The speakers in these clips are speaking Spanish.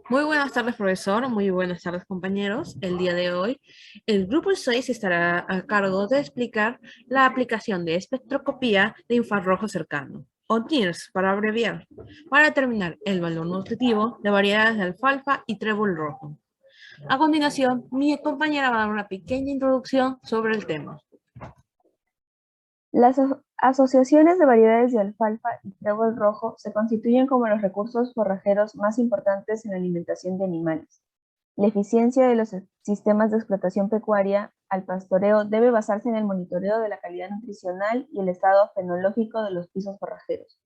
Muy buenas tardes, profesor. Muy buenas tardes, compañeros. El día de hoy, el grupo 6 estará a cargo de explicar la aplicación de espectroscopía de infrarrojo cercano, o NIRS para abreviar, para determinar el valor nutritivo de variedades de alfalfa y trébol rojo. A continuación, mi compañera va a dar una pequeña introducción sobre el tema. Las asociaciones de variedades de alfalfa y trébol rojo se constituyen como los recursos forrajeros más importantes en la alimentación de animales. La eficiencia de los sistemas de explotación pecuaria al pastoreo debe basarse en el monitoreo de la calidad nutricional y el estado fenológico de los pisos forrajeros.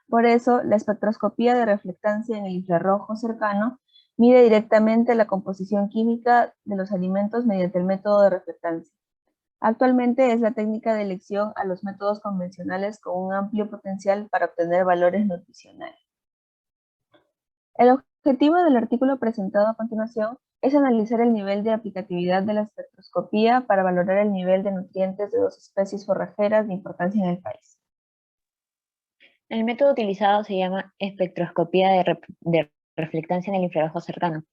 Por eso, la espectroscopía de reflectancia en el infrarrojo cercano mide directamente la composición química de los alimentos mediante el método de reflectancia. Actualmente es la técnica de elección a los métodos convencionales con un amplio potencial para obtener valores nutricionales. El objetivo del artículo presentado a continuación es analizar el nivel de aplicatividad de la espectroscopía para valorar el nivel de nutrientes de dos especies forrajeras de importancia en el país. El método utilizado se llama espectroscopía de reflectancia en el infrarrojo cercano,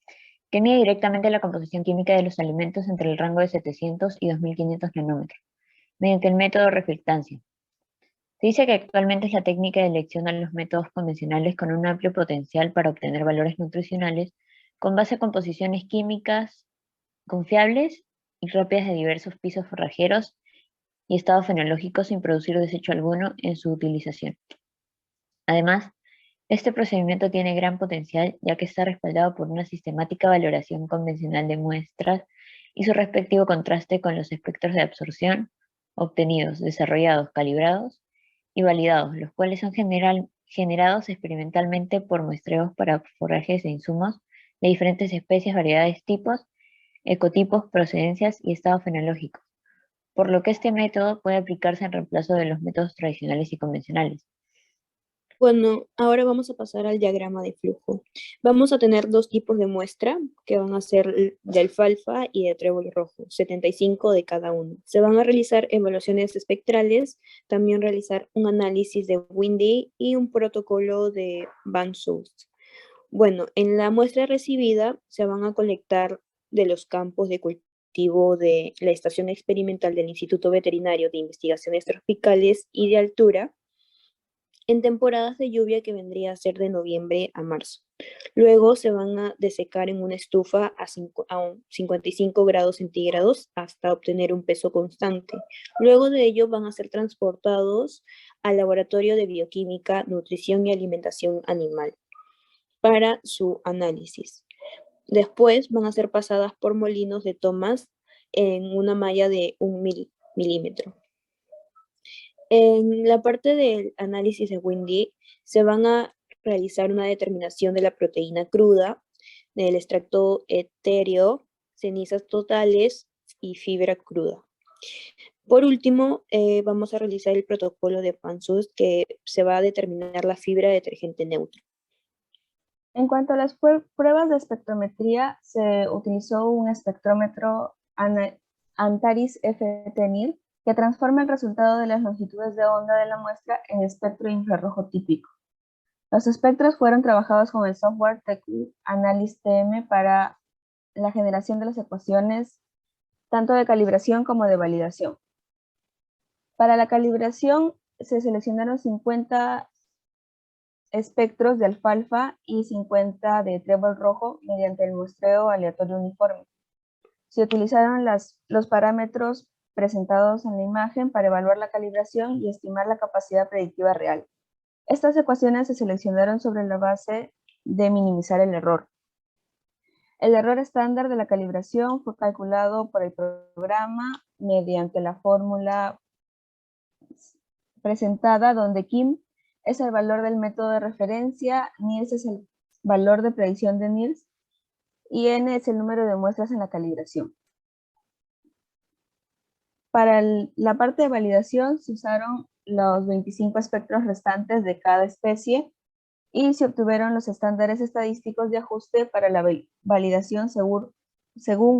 que mide directamente la composición química de los alimentos entre el rango de 700 y 2500 nanómetros, mediante el método de reflectancia. Se dice que actualmente es la técnica de elección a los métodos convencionales con un amplio potencial para obtener valores nutricionales con base a composiciones químicas confiables y rápidas de diversos pisos forrajeros y estados fenológicos sin producir desecho alguno en su utilización. Además, este procedimiento tiene gran potencial ya que está respaldado por una sistemática valoración convencional de muestras y su respectivo contraste con los espectros de absorción obtenidos, desarrollados, calibrados y validados, los cuales son generados experimentalmente por muestreos para forrajes e insumos de diferentes especies, variedades, tipos, ecotipos, procedencias y estados fenológicos, por lo que este método puede aplicarse en reemplazo de los métodos tradicionales y convencionales. Bueno, ahora vamos a pasar al diagrama de flujo. Vamos a tener dos tipos de muestra que van a ser de alfalfa y de trébol rojo, 75 de cada uno. Se van a realizar evaluaciones espectrales, también realizar un análisis de Windy y un protocolo de Van Soest. Bueno, en la muestra recibida se van a colectar de los campos de cultivo de la Estación Experimental del Instituto Veterinario de Investigaciones Tropicales y de Altura, en temporadas de lluvia que vendría a ser de noviembre a marzo. Luego se van a desecar en una estufa a 55 grados centígrados hasta obtener un peso constante. Luego de ello van a ser transportados al laboratorio de bioquímica, nutrición y alimentación animal para su análisis. Después van a ser pasadas por molinos de tomas en una malla de 1 milímetro. En la parte del análisis de Windy se van a realizar una determinación de la proteína cruda, del extracto etéreo, cenizas totales y fibra cruda. Por último, vamos a realizar el protocolo de Van Soest, que se va a determinar la fibra detergente neutra. En cuanto a las pruebas de espectrometría, se utilizó un espectrómetro Antares FT-NIR que transforma el resultado de las longitudes de onda de la muestra en espectro infrarrojo típico. Los espectros fueron trabajados con el software TEQ-Analysis TM para la generación de las ecuaciones tanto de calibración como de validación. Para la calibración se seleccionaron 50 espectros de alfalfa y 50 de trébol rojo mediante el muestreo aleatorio uniforme. Se utilizaron los parámetros presentados en la imagen para evaluar la calibración y estimar la capacidad predictiva real. Estas ecuaciones se seleccionaron sobre la base de minimizar el error. El error estándar de la calibración fue calculado por el programa mediante la fórmula presentada donde Kim es el valor del método de referencia, NIRS es el valor de predicción de NIRS y N es el número de muestras en la calibración. Para la parte de validación se usaron los 25 espectros restantes de cada especie y se obtuvieron los estándares estadísticos de ajuste para la validación según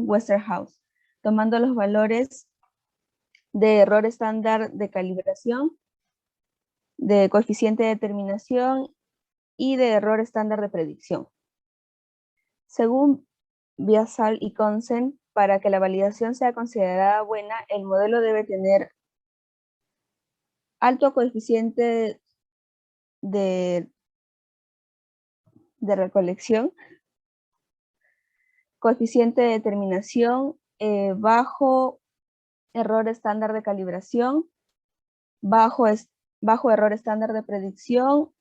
Westerhaus, tomando los valores de error estándar de calibración, de coeficiente de determinación y de error estándar de predicción. Según Biasal y Consen, para que la validación sea considerada buena, el modelo debe tener alto coeficiente de recolección, coeficiente de determinación, bajo error estándar de calibración, bajo error estándar de predicción,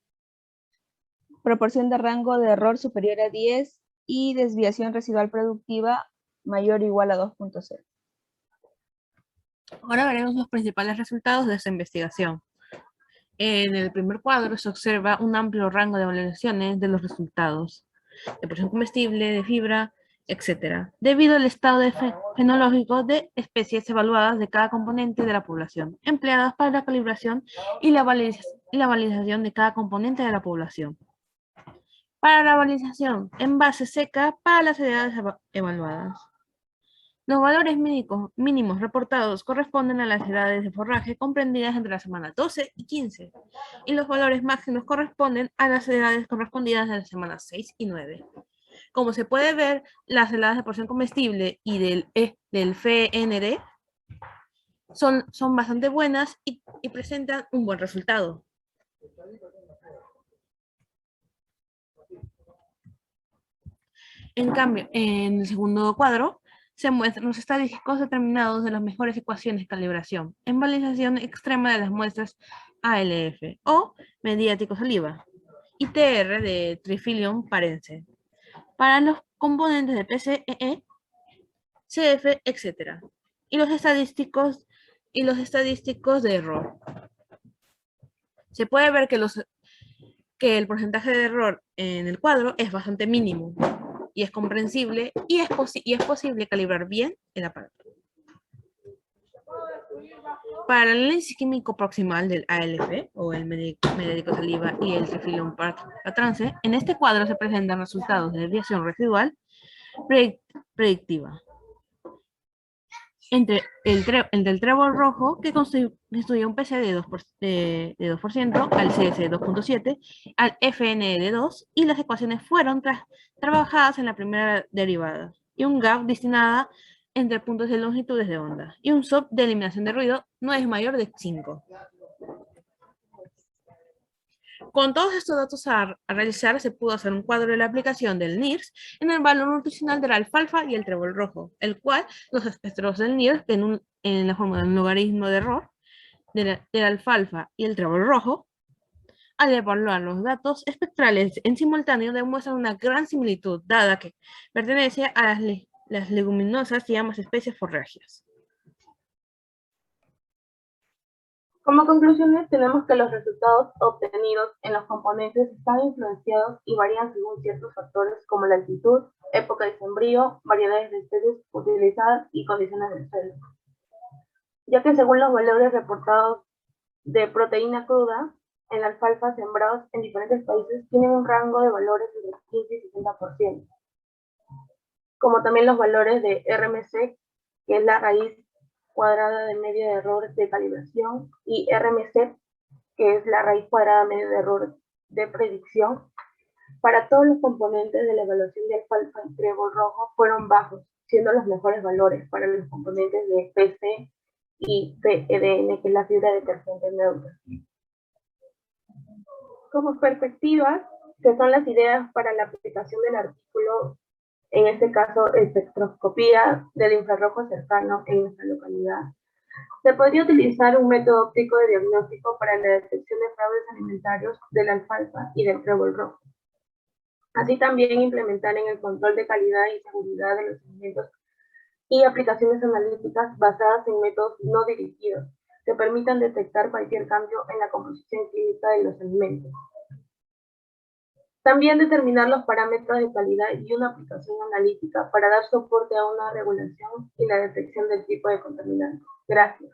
proporción de rango de error superior a 10 y desviación residual productiva mayor o igual a 2.0. Ahora veremos los principales resultados de esta investigación. En el primer cuadro se observa un amplio rango de valoraciones de los resultados de porción comestible, de fibra, etc., debido al estado fenológico de especies evaluadas de cada componente de la población, empleadas para la calibración y la validación de cada componente de la población. Para la validación en base seca para las edades evaluadas. Los valores mínimos reportados corresponden a las edades de forraje comprendidas entre las semanas 12 y 15, y los valores máximos corresponden a las edades correspondidas a las semanas 6 y 9. Como se puede ver, las heladas de porción comestible y del FND son bastante buenas y presentan un buen resultado. En cambio, en el segundo cuadro, se muestran los estadísticos determinados de las mejores ecuaciones de calibración en validación extrema de las muestras ALF o mediático saliva y TR de Trifilium parense para los componentes de PCE, CF, etc. Y los estadísticos de error. Se puede ver que el porcentaje de error en el cuadro es bastante mínimo y es comprensible y es posible calibrar bien el aparato. Para el análisis químico proximal del ALF, o el mediático saliva y el Trifilium parense, en este cuadro se presentan resultados de desviación residual predictiva. Entre el del trébol rojo, que constituye un PC de 2%, al CS de 2.7, al FN de 2, y las ecuaciones fueron trabajadas en la primera derivada, y un gap destinada entre puntos de longitudes de onda, y un sub de eliminación de ruido no es mayor de 5. Con todos estos datos a realizar, se pudo hacer un cuadro de la aplicación del NIRS en el valor nutricional de la alfalfa y el trébol rojo, el cual los espectros del NIRS, en la forma de un logaritmo de error de la alfalfa y el trébol rojo, al evaluar los datos espectrales en simultáneo, demuestran una gran similitud, dada que pertenece a las leguminosas y ambas especies forrágeas. Como conclusiones, tenemos que los resultados obtenidos en los componentes están influenciados y varían según ciertos factores como la altitud, época de sembrío, variedades de especies utilizadas y condiciones del suelo. Ya que según los valores reportados de proteína cruda, en la alfalfa sembrados en diferentes países tienen un rango de valores entre 15 y 60%. Como también los valores de RMC, que es la raíz cuadrada de media de error de calibración, y RMC, que es la raíz cuadrada media de error de predicción, para todos los componentes de la evaluación de alfalfa y trébol rojo fueron bajos, siendo los mejores valores para los componentes de PC y PEDN, que es la fibra detergente neutra. Como perspectivas, que son las ideas para la aplicación del artículo, en este caso espectroscopía del infrarrojo cercano en nuestra localidad. Se podría utilizar un método óptico de diagnóstico para la detección de fraudes alimentarios de la alfalfa y del trébol rojo. Así también implementar en el control de calidad y seguridad de los alimentos y aplicaciones analíticas basadas en métodos no dirigidos que permitan detectar cualquier cambio en la composición química de los alimentos. También determinar los parámetros de calidad y una aplicación analítica para dar soporte a una regulación y la detección del tipo de contaminante. Gracias.